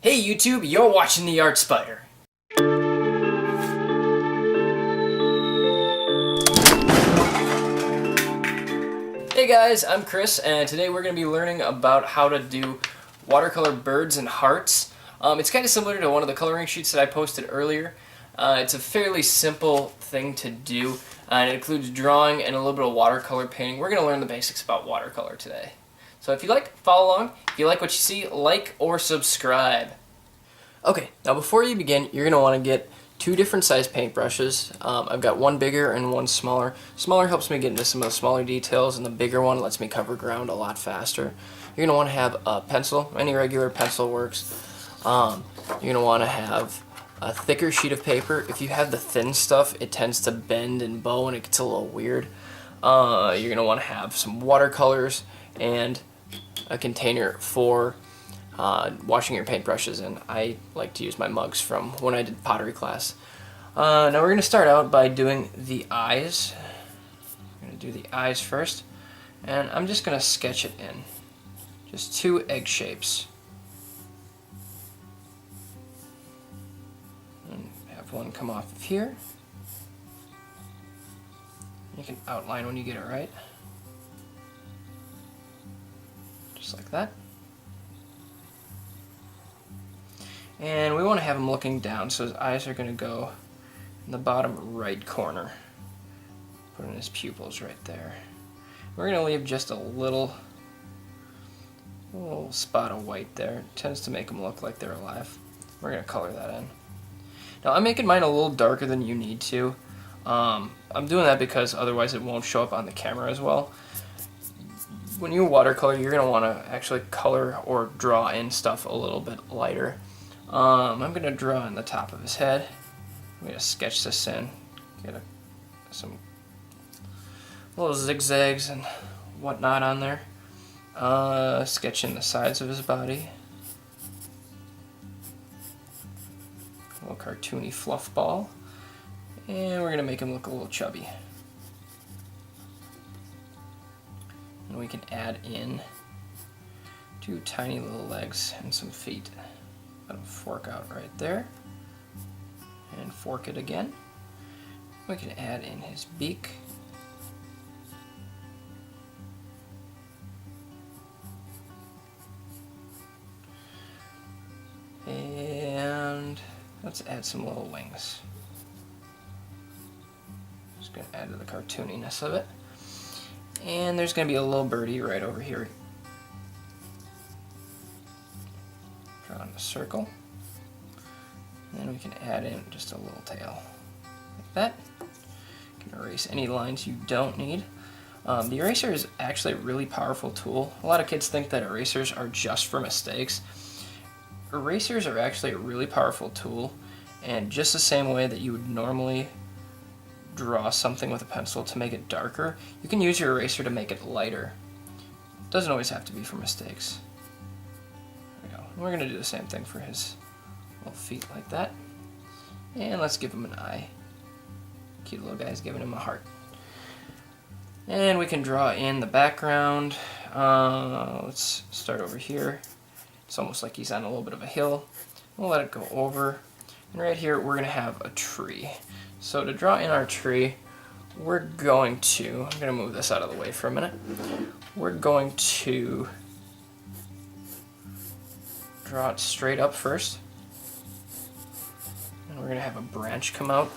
Hey YouTube, you're watching the Art Spider. Hey guys, I'm Chris, and today we're going to be learning about how to do watercolor birds and hearts. It's kind of similar to one of the coloring sheets that I posted earlier. It's a fairly simple thing to do, and it includes drawing and a little bit of watercolor painting. We're going to learn the basics about watercolor today. So if you like, follow along. If you like what you see, like or subscribe. Okay, now before you begin, you're going to want to get two different size paintbrushes. I've got one bigger and one smaller. Smaller helps me get into some of the smaller details, and the bigger one lets me cover ground a lot faster. You're going to want to have a pencil. Any regular pencil works. You're going to want to have a thicker sheet of paper. If you have the thin stuff, it tends to bend and bow and it gets a little weird. You're going to want to have some watercolors and a container for washing your paintbrushes in. I like to use my mugs from when I did pottery class. Now we're going to start out by doing the eyes. I'm going to do the eyes first, and I'm just going to sketch it in. Just two egg shapes. And have one come off of here. You can outline when you get it right. Just like that. And we want to have him looking down, so his eyes are going to go in the bottom right corner. Put in his pupils right there. We're going to leave just a little spot of white there. It tends to make them look like they're alive. We're going to color that in. Now I'm making mine a little darker than you need to. I'm doing that because otherwise it won't show up on the camera as well. When you watercolor, you're going to want to actually color or draw in stuff a little bit lighter. I'm going to draw in the top of his head. I'm going to sketch this in. Get some little zigzags and whatnot on there. Sketch in the sides of his body. A little cartoony fluff ball. And we're going to make him look a little chubby. And we can add in two tiny little legs and some feet. Let him fork out right there, and fork it again. We can add in his beak. And let's add some little wings. Just going to add to the cartooniness of it. And there's going to be a little birdie right over here. Draw in a circle, and then we can add in just a little tail like that. You can erase any lines you don't need. The eraser is actually a really powerful tool. A lot of kids think that erasers are just for mistakes. Erasers are actually a really powerful tool, and just the same way that you would normally draw something with a pencil to make it darker, you can use your eraser to make it lighter. It doesn't always have to be for mistakes. We're going to do the same thing for his little feet like that. And let's give him an eye. Cute little guy's giving him a heart. And we can draw in the background. Let's start over here. It's almost like he's on a little bit of a hill. We'll let it go over. And right here we're going to have a tree. So to draw in our tree, we're going to, I'm going to move this out of the way for a minute. We're going to draw it straight up first, and we're going to have a branch come out,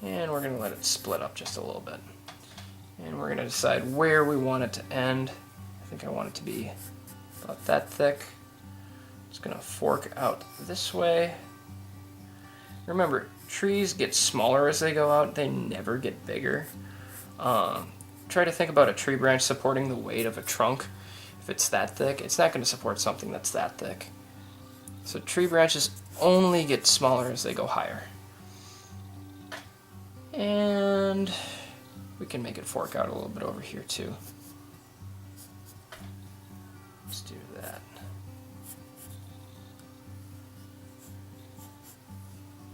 and we're going to let it split up just a little bit, and we're going to decide where we want it to end. I think I want it to be about that thick. It's going to fork out this way. Remember, trees get smaller as they go out, they never get bigger. Try to think about a tree branch supporting the weight of a trunk. If it's that thick, it's not going to support something that's that thick. So tree branches only get smaller as they go higher. And we can make it fork out a little bit over here too. Let's do that.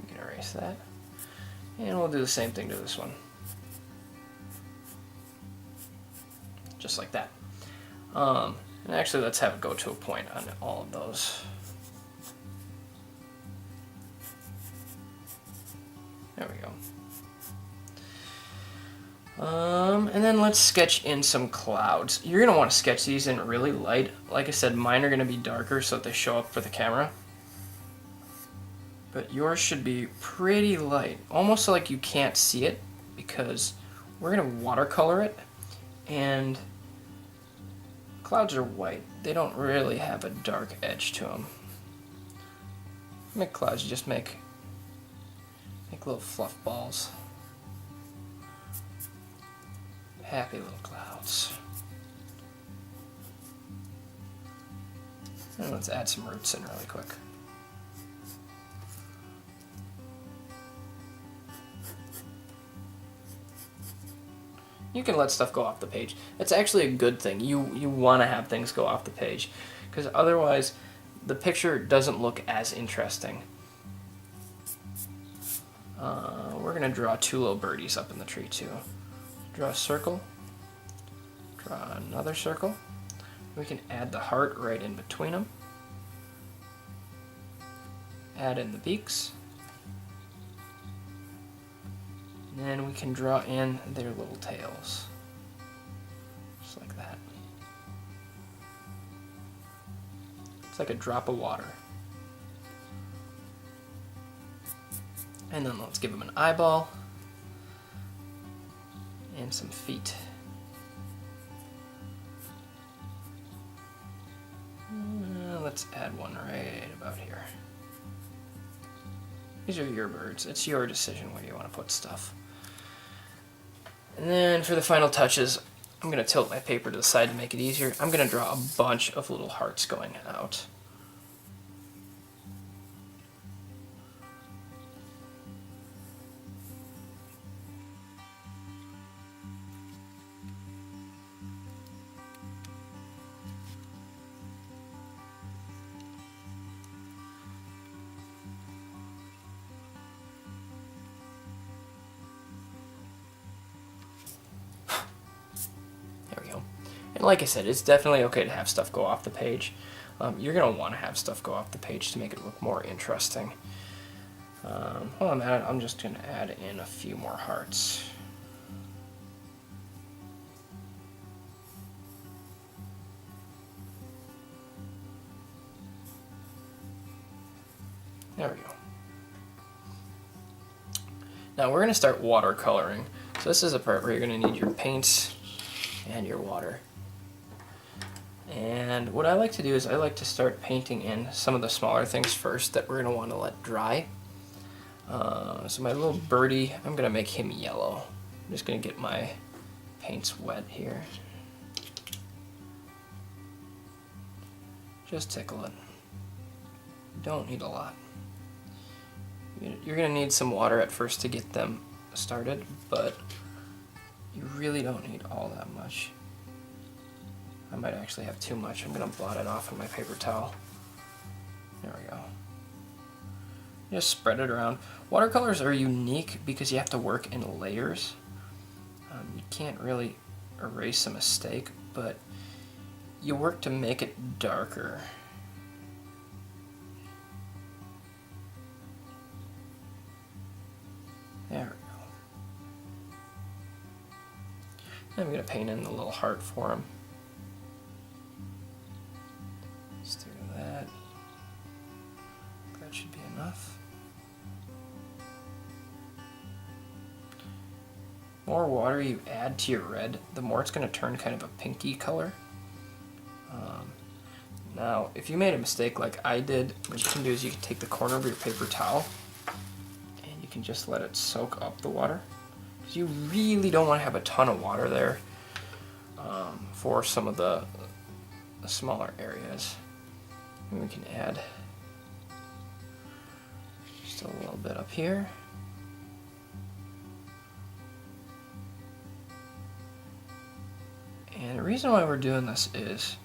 We can erase that. And we'll do the same thing to this one. Just like that. And actually, let's have it go to a point on all of those. There we go. And then let's sketch in some clouds. You're going to want to sketch these in really light. Like I said, mine are going to be darker so that they show up for the camera. But yours should be pretty light, almost like you can't see it, because we're going to watercolor it, and clouds are white. They don't really have a dark edge to them. Make clouds, you just make little fluff balls. Happy little clouds. And let's add some roots in really quick. You can let stuff go off the page. It's actually a good thing. You want to have things go off the page, because otherwise the picture doesn't look as interesting. We're going to draw two little birdies up in the tree too. Draw a circle, draw another circle. We can add the heart right in between them. Add in the beaks. And then we can draw in their little tails. Just like that. It's like a drop of water. And then let's give them an eyeball and some feet. Let's add one right about here. These are your birds. It's your decision where you want to put stuff. And then for the final touches, I'm going to tilt my paper to the side to make it easier. I'm going to draw a bunch of little hearts going out. And like I said, it's definitely okay to have stuff go off the page. You're going to want to have stuff go off the page to make it look more interesting. While I'm at it, I'm just going to add in a few more hearts. There we go. Now we're going to start watercoloring. So this is a part where you're going to need your paints and your water. And what I like to do is I like to start painting in some of the smaller things first that we're going to want to let dry. So my little birdie, I'm going to make him yellow. I'm just going to get my paints wet here. Just tickle it. You don't need a lot. You're going to need some water at first to get them started, but you really don't need all that much. I might actually have too much. I'm going to blot it off on my paper towel. There we go. Just spread it around. Watercolors are unique because you have to work in layers. You can't really erase a mistake, but you work to make it darker. There we go. I'm going to paint in the little heart for him. Let's do that. That should be enough. The more water you add to your red, the more it's going to turn kind of a pinky color. Now, if you made a mistake like I did, what you can do is you can take the corner of your paper towel and you can just let it soak up the water. Because you really don't want to have a ton of water there for some of the smaller areas. And we can add just a little bit up here. And the reason why we're doing this is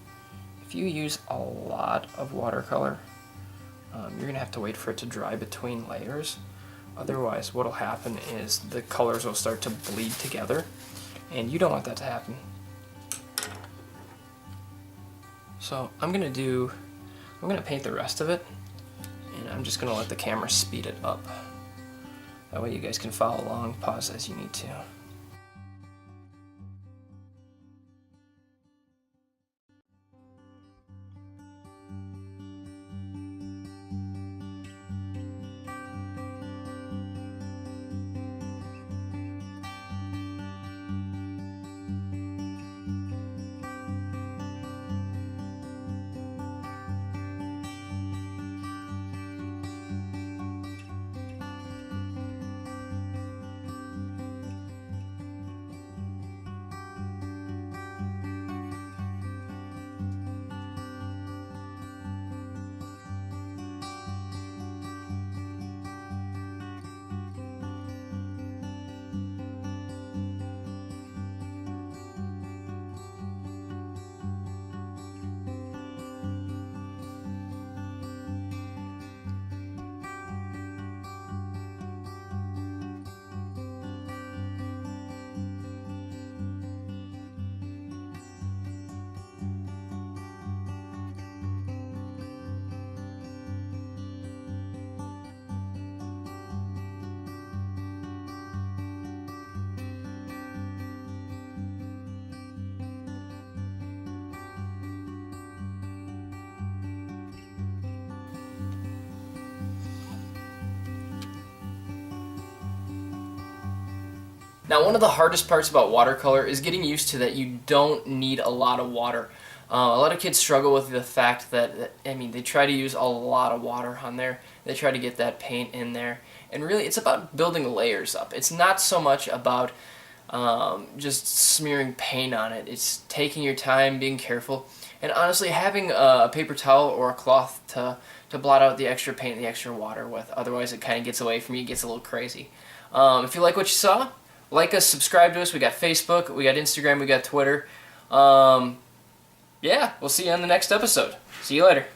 if you use a lot of watercolor, you're going to have to wait for it to dry between layers. Otherwise, what will happen is the colors will start to bleed together, and you don't want that to happen. So I'm gonna paint the rest of it, and I'm just gonna let the camera speed it up. That way you guys can follow along, pause as you need to. Now, one of the hardest parts about watercolor is getting used to that you don't need a lot of water. A lot of kids struggle with the fact that, I mean, they try to use a lot of water on there. They try to get that paint in there. And really, it's about building layers up. It's not so much about just smearing paint on it. It's taking your time, being careful, and honestly having a paper towel or a cloth to blot out the extra paint and the extra water with. Otherwise, it kind of gets away from you, it gets a little crazy. If you like what you saw, like us, subscribe to us. We got Facebook, we got Instagram, we got Twitter. Yeah, we'll see you on the next episode. See you later.